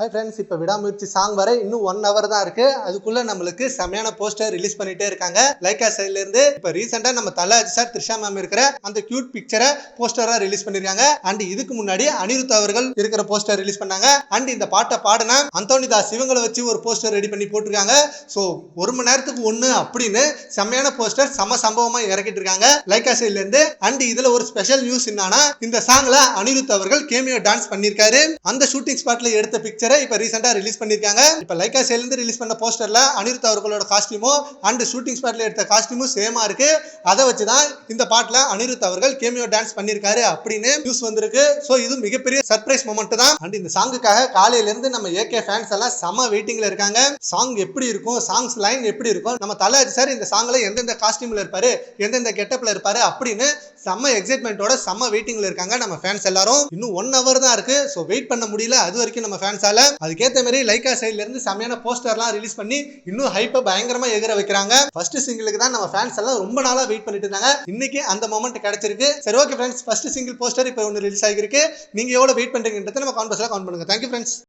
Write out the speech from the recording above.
Hi friends, இப்போ விடாமுயற்சி song வர இன்னும் 1 hour தான் இருக்கு. அதுக்குள்ள நம்மளுக்கு செமையான போஸ்டர் ரிலீஸ் பண்ணிட்டே இருக்காங்க லைக்கா சைட்ல இருந்து. இப்போ ரீசெண்டா நம்ம தல அஜித் த்ரிஷா மேம் இருக்கிற அந்த கியூட் பிக்சரை போஸ்டரா ரிலீஸ் பண்ணிருக்காங்க. அண்ட் இதுக்கு முன்னாடி அனிருத் அவர்கள் இருக்கிற போஸ்டர் ரிலீஸ் பண்ணாங்க. அண்ட் இந்த பாட்டை பாடினா அந்தோனி தாஸ் இவங்களை வச்சு ஒரு போஸ்டர் ரெடி பண்ணி போட்டிருக்காங்க. ஸோ 1 மணி நேரத்துக்கு ஒன்று அப்படின்னு செமையான போஸ்டர் செம சம்பவமா இறக்கிட்டு இருக்காங்க லைக்கா சைட்ல இருந்து. அண்ட் இதுல ஒரு ஸ்பெஷல் நியூஸ் என்னன்னா, இந்த சாங்ல அனிருத் அவர்கள் கேமியோ டான்ஸ் பண்ணிருக்காரு. அந்த ஷூட்டிங் ஸ்பாட்ல எடுத்த பிக்சர் இப்ப ரீசெண்டா ரிலீஸ் பண்ணிருக்காங்க. இப்ப லைக்கா சைடுல இருந்து ரிலீஸ் பண்ண போஸ்டர்ல அனிருத் அவர்களோட காஸ்டியூமும் அண்ட் ஷூட்டிங் ஸ்பாட்ல எடுத்த காஸ்டியூமும் சேமா இருக்கு. அதை வச்சுதான் இந்த பாட்டுல அனிருத் அவர்கள் கேமியோ டான்ஸ் பண்ணிருக்காரு அப்படின்னு நியூஸ் வந்திருக்கு. சோ இது மிகப்பெரிய சர்ப்ரைஸ் மொமெண்ட் தான். அண்ட் இந்த சாங்குக்காக காலையில இருந்து நம்ம ஏகே ஃபேன்ஸ் எல்லாம் செம வெயிட்டிங்ல இருக்காங்க. சாங் எப்படி இருக்கும், சாங்ஸ் லைன் எப்படி இருக்கும், நம்ம தல அஜித் சார் இந்த சாங்ல எந்தெந்த காஸ்டியூம்ல இருப்பாரு, எந்தெந்த கெட்டப்ல இருப்பாரு அப்படின்னு செம்ம எக்ஸைட்மெண்டோட செம்ம வெயிட்டிங்ல இருக்காங்க நம்ம ஃபேன்ஸ் எல்லாரும். இன்னும் 1 hour தான் இருக்கு. சோ வெயிட் பண்ண முடியல அது வரைக்கும் நம்ம ஃபேன்ஸால. அதுக்கேற்ற மாதிரி லைக்கா சைட்ல இருந்து செமையான போஸ்டர்லாம் ரிலீஸ் பண்ணி இன்னும் ஹைப்பை பயங்கரமா எகிற வைக்கிறாங்க. ஃபர்ஸ்ட் சிங்கிளுக்கு தான் நம்ம ஃபேன்ஸ் எல்லாம் ரொம்ப நாளா வெயிட் பண்ணிட்டு இருந்தாங்க. இன்னைக்கு அந்த மொமெண்ட் கிடைச்சிருக்கு. சரி, okay friends, first single poster இப்போ ஒன்று ரிலீஸ் ஆகிருக்கு. நீங்க எவ்வளவு வெயிட் பண்றீங்கன்றதை நம்ம கான்வர்ஸ்ல கமெண்ட் பண்ணுங்க. Thank you friends.